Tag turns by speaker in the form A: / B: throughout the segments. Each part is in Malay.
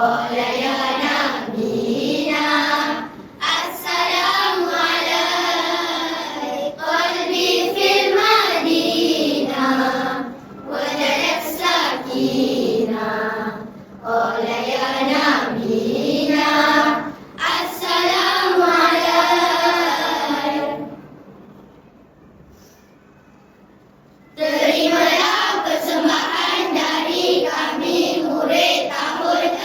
A: Olayana bina. Assalamu alaikum. Qalbi fil Madinah. Wajadat sakinah. Olayana bina. Assalamu alaikum. Terimalah persembahan dari kami murid tahun 6.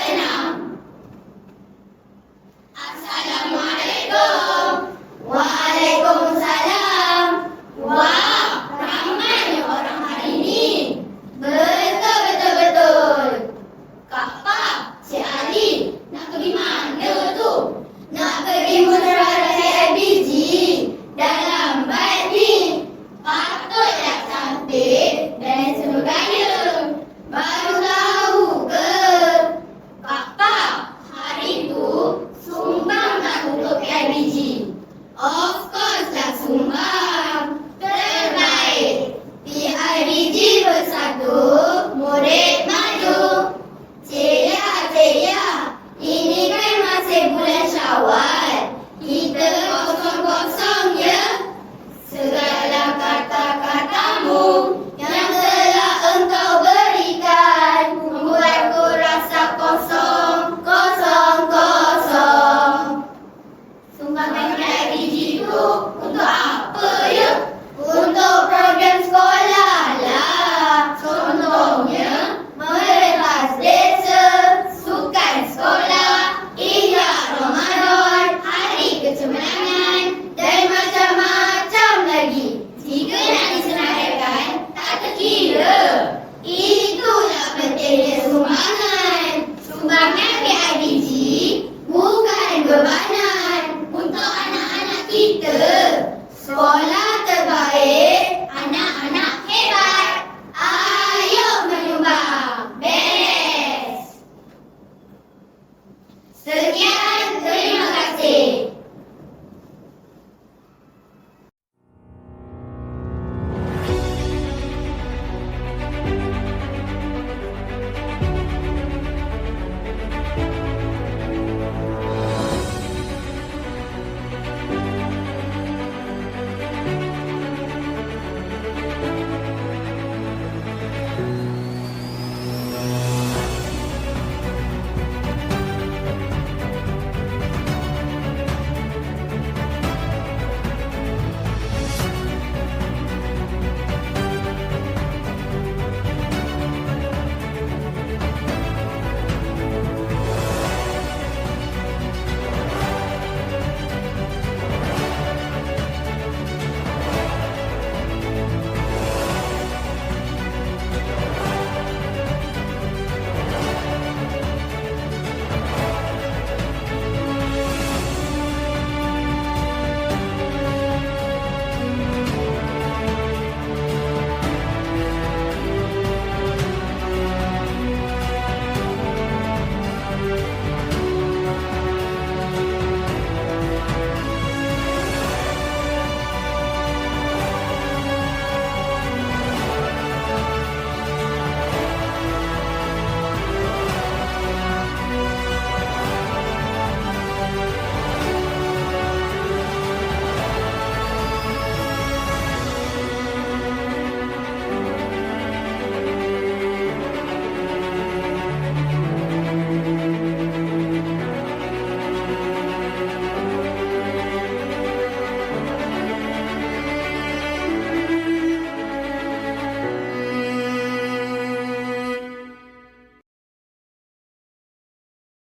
A: Assalamualaikum. Waalaikumsalam. Wah, ramainya orang hari ini. Betul. Kak Pak, Cik Ali, nak pergi mana tu? Nak pergi musyawarah CIBG. Dalam baik ni. Patutlah cantik dan sebagainya. Baru tahu ke? Kak Pak, hari tu sumbang tak untuk PIBG? Of course lah sumbang. Terbaik. PIBG bersatu, murid maju. Cik Ya, ini kan masih bulan Syawal. Kita kosong-kosong ya. Segala kata-katamu yang telah engkau berikan membuatku rasa kosong. Sumbangan PIBG itu untuk apa ya? Untuk program sekolah lah. Contohnya meretas desa, sukan sekolah, Ihya Ramadan, hari kecemerlangan dan macam-macam lagi. Jika nak disenaraikan, tak terkira. Itulah pentingnya sumbangan. Sumbangan PIBG bukan bebanan untuk anak-anak kita. Sekolah terbaik, anak-anak hebat. Ayo menyumbang. Beres. Sekian.